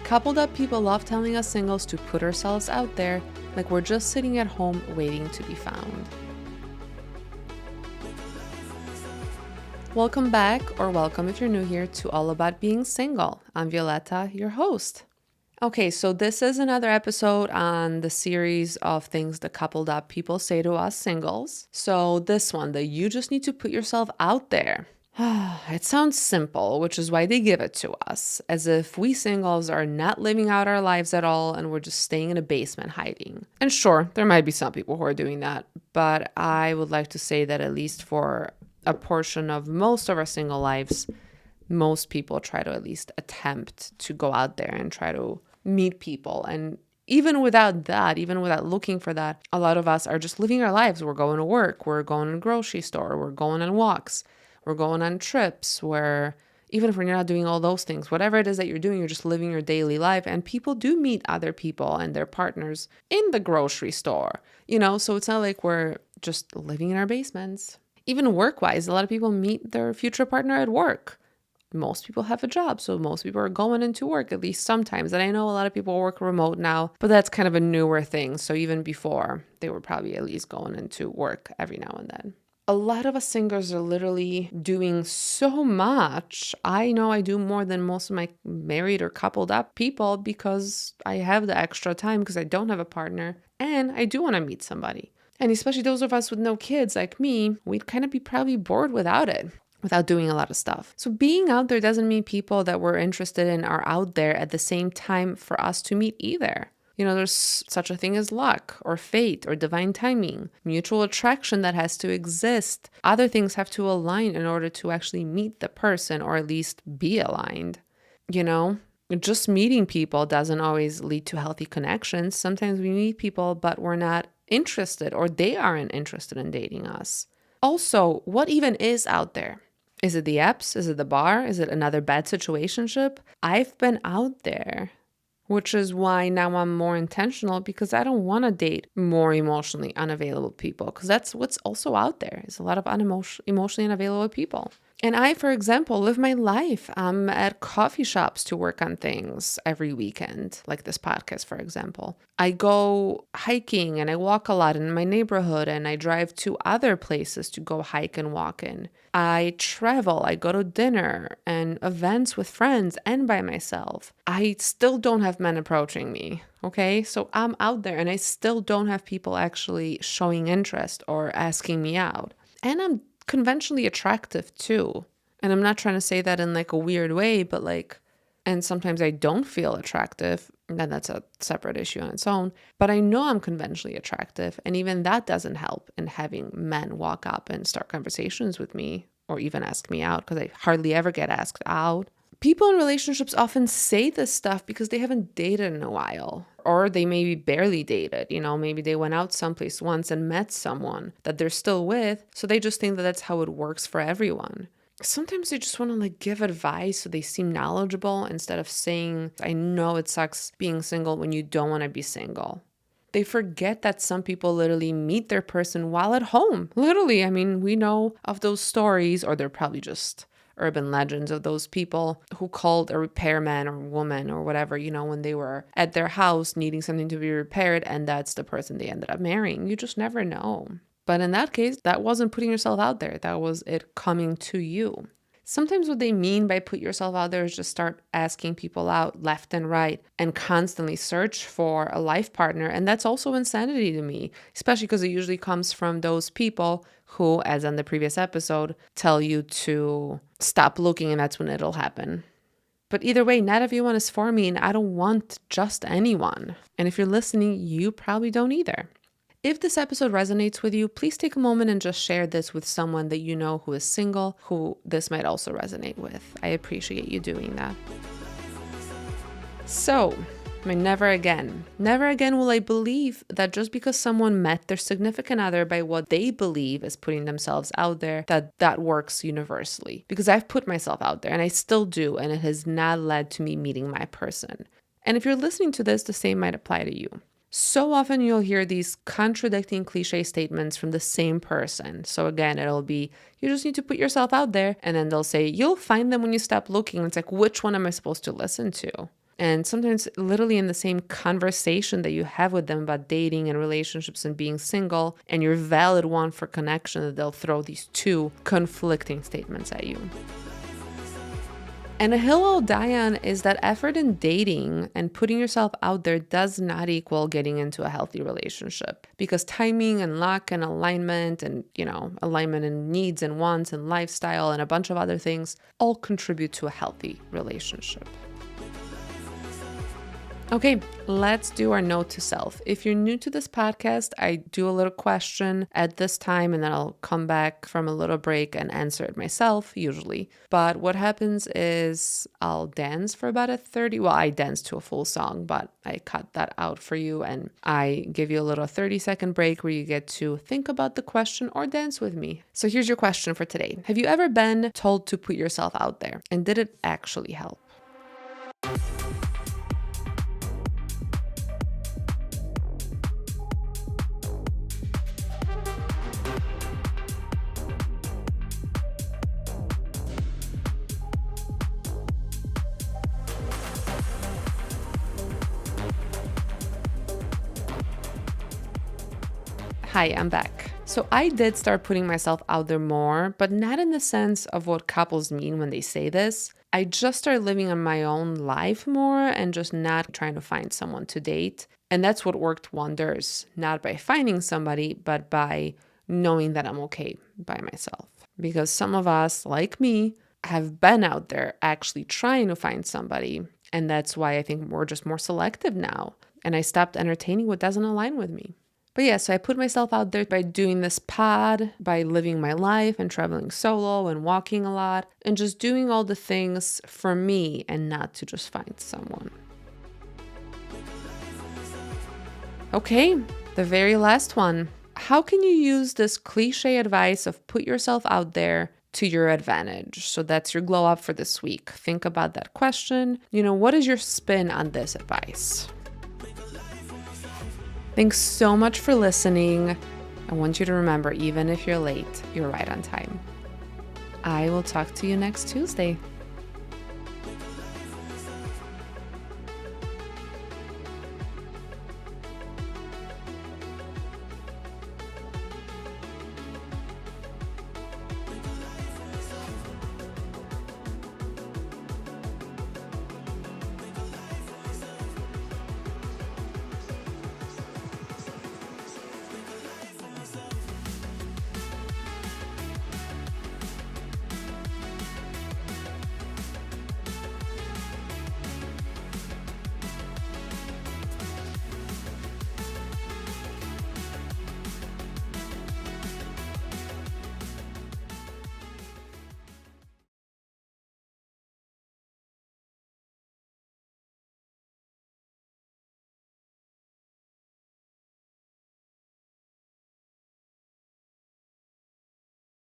Coupled up people love telling us singles to put ourselves out there like we're just sitting at home waiting to be found. Welcome back, or welcome if you're new here, to All About Being Single. I'm Violetta, your host. Okay, so this is another episode on the series of things the coupled up people say to us singles. So this one, that you just need to put yourself out there. It sounds simple, which is why they give it to us, as if we singles are not living out our lives at all and we're just staying in a basement hiding. And sure, there might be some people who are doing that, but I would like to say that at least for a portion of most of our single lives, most people try to at least attempt to go out there and try to meet people. And even without that, even without looking for that, a lot of us are just living our lives. We're going to work, we're going to the grocery store, we're going on walks, we're going on trips, where even if we're not doing all those things, whatever it is that you're doing, you're just living your daily life. And people do meet other people and their partners in the grocery store, so it's not like we're just living in our basements. Even work-wise, a lot of people meet their future partner at work. Most people have a job, so most people are going into work at least sometimes. And I know a lot of people work remote now, but that's kind of a newer thing. So even before, they were probably at least going into work every now and then. A lot of us singles are literally doing so much. I know I do more than most of my married or coupled up people because I have the extra time because I don't have a partner and I do want to meet somebody. And especially those of us with no kids like me, we'd kind of be probably bored without it, without doing a lot of stuff. So being out there doesn't mean people that we're interested in are out there at the same time for us to meet either. There's such a thing as luck or fate or divine timing, mutual attraction that has to exist. Other things have to align in order to actually meet the person or at least be aligned. Just meeting people doesn't always lead to healthy connections. Sometimes we meet people, but we're not interested or they aren't interested in dating us. Also, what even is out there? Is it the apps? Is it the bar? Is it another bad situationship? I've been out there, which is why now I'm more intentional because I don't want to date more emotionally unavailable people, because that's what's also out there is a lot of emotionally unavailable people. And I, for example, live my life. I'm at coffee shops to work on things every weekend, like this podcast, for example. I go hiking and I walk a lot in my neighborhood and I drive to other places to go hike and walk in. I travel, I go to dinner and events with friends and by myself. I still don't have men approaching me, okay? So I'm out there and I still don't have people actually showing interest or asking me out. And I'm conventionally attractive too. And I'm not trying to say that in like a weird way, but and sometimes I don't feel attractive, and that's a separate issue on its own, but I know I'm conventionally attractive. And even that doesn't help in having men walk up and start conversations with me or even ask me out, because I hardly ever get asked out. People in relationships often say this stuff because they haven't dated in a while, or they maybe barely dated. Maybe they went out someplace once and met someone that they're still with. So they just think that that's how it works for everyone. Sometimes they just want to give advice so they seem knowledgeable instead of saying, I know it sucks being single when you don't want to be single. They forget that some people literally meet their person while at home. Literally, we know of those stories, or they're probably just urban legends of those people who called a repairman or woman or whatever, when they were at their house needing something to be repaired, and that's the person they ended up marrying. You just never know. But in that case, that wasn't putting yourself out there. That was it coming to you. Sometimes what they mean by put yourself out there is just start asking people out left and right and constantly search for a life partner. And that's also insanity to me, especially because it usually comes from those people who, as on the previous episode, tell you to stop looking and that's when it'll happen. But either way, not everyone is for me and I don't want just anyone. And if you're listening, you probably don't either. If this episode resonates with you, please take a moment and just share this with someone that you know who is single, who this might also resonate with. I appreciate you doing that. So, never again. Never again will I believe that just because someone met their significant other by what they believe is putting themselves out there, that works universally. Because I've put myself out there and I still do, and it has not led to me meeting my person. And if you're listening to this, the same might apply to you. So often you'll hear these contradicting cliche statements from the same person. So again, it'll be, you just need to put yourself out there. And then they'll say, you'll find them when you stop looking. It's like, which one am I supposed to listen to? And sometimes literally in the same conversation that you have with them about dating and relationships and being single and your valid one for connection, that they'll throw these two conflicting statements at you. And a hill I'll die on is that effort in dating and putting yourself out there does not equal getting into a healthy relationship, because timing and luck and alignment and, alignment in needs and wants and lifestyle and a bunch of other things all contribute to a healthy relationship. Okay, let's do our note to self. If you're new to this podcast, I do a little question at this time and then I'll come back from a little break and answer it myself, usually. But what happens is I'll dance for about I dance to a full song, but I cut that out for you and I give you a little 30-second break where you get to think about the question or dance with me. So here's your question for today. Have you ever been told to put yourself out there, and did it actually help? Hi, I'm back. So I did start putting myself out there more, but not in the sense of what couples mean when they say this. I just started living on my own life more and just not trying to find someone to date. And that's what worked wonders, not by finding somebody, but by knowing that I'm okay by myself. Because some of us, like me, have been out there actually trying to find somebody. And that's why I think we're just more selective now. And I stopped entertaining what doesn't align with me. But yeah, so I put myself out there by doing this pod, by living my life and traveling solo and walking a lot and just doing all the things for me and not to just find someone. Okay, the very last one. How can you use this cliche advice of put yourself out there to your advantage? So that's your glow up for this week. Think about that question. What is your spin on this advice? Thanks so much for listening. I want you to remember, even if you're late, you're right on time. I will talk to you next Tuesday.